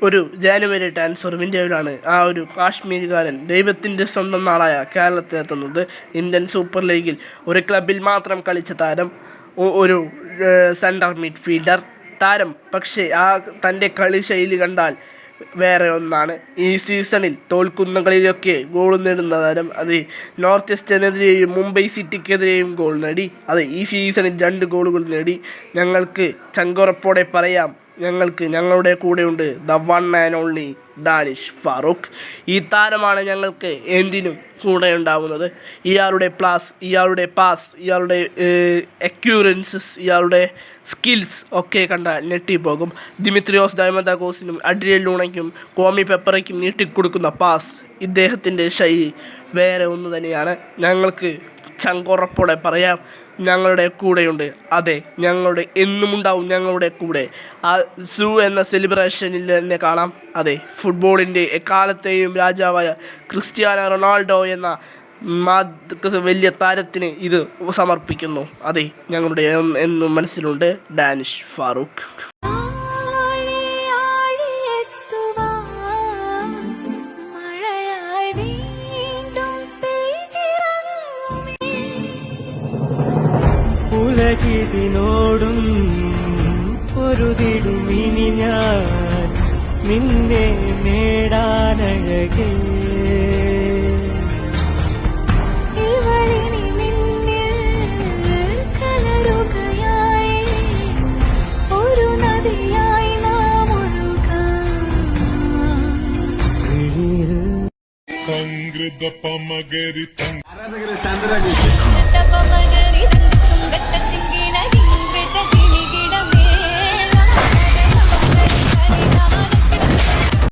ഒരു ജാനുവരി ട്രാൻസ്ഫർ വിൻഡോയിലാണ് ആ ഒരു കാശ്മീരുകാരൻ ദൈവത്തിൻ്റെ സ്വന്തം നാടായ കേരളത്തിലെത്തുന്നത്. ഇന്ത്യൻ സൂപ്പർ ലീഗിൽ ഒരു ക്ലബിൽ മാത്രം കളിച്ച താരം, ഒരു സെൻട്രൽ മിഡ്ഫീൽഡർ താരം. പക്ഷേ ആ തൻ്റെ കളി ശൈലി കണ്ടാൽ വേറെ ഒന്നാണ്. ഈ സീസണിൽ തോൽക്കുന്ന കളിയിലൊക്കെ ഗോൾ നേടുന്ന താരം. അത് നോർത്ത് ഈസ്റ്റിനെതിരെയും മുംബൈ സിറ്റിക്കെതിരെയും ഗോൾ നേടി. അത് ഈ സീസണിൽ 2 ഗോളുകൾ നേടി. ഞങ്ങൾക്ക് ചങ്കുറപ്പോടെ പറയാം, ഞങ്ങളുടെ കൂടെയുണ്ട് the one and only Danish Farooq. ഈ താരമാണ് ഞങ്ങൾക്ക് എന്തിനും കൂടെ ഉണ്ടാവുന്നത്. ഇയാളുടെ ഇയാളുടെ പാസ്, ഇയാളുടെ അക്യൂറൻസസ്, ഇയാളുടെ സ്കിൽസ് ഒക്കെ കണ്ടാൽ ഞെട്ടിപ്പോകും. ദിമിത്രിയോസ് ഡയമന്താഗോസിനും അഡ്രിയൽ ലൂണയ്ക്കും കോമി പെപ്പറയ്ക്കും നീട്ടിക്കൊടുക്കുന്ന പാസ്, ഇദ്ദേഹത്തിൻ്റെ ശൈലി വേറെ ഒന്ന് തന്നെയാണ്. ഞങ്ങൾക്ക് ചങ്കുറപ്പോടെ പറയാം, ഞങ്ങളുടെ കൂടെയുണ്ട്. അതെ, എന്നുമുണ്ടാവും ഞങ്ങളുടെ കൂടെ. ആ സൂ എന്ന സെലിബ്രേഷനിൽ തന്നെ കാണാം. അതെ, ഫുട്ബോളിൻ്റെ എക്കാലത്തെയും രാജാവായ ക്രിസ്ത്യാനോ റൊണാൾഡോ എന്ന വലിയ താരത്തിന് ഇത് സമർപ്പിക്കുന്നു. അതെ, ഞങ്ങളുടെ എന്നും മനസ്സിലുണ്ട് ഡാനിഷ് ഫാറൂഖ്. ഉലകിതിനോടും പൊരുതിടും ഇനി ഞാൻ നിന്നെ നേടാനഴകേ. ഒരു നദിയായി നാം സംഗൃത പമകരി ഒഴുകാം.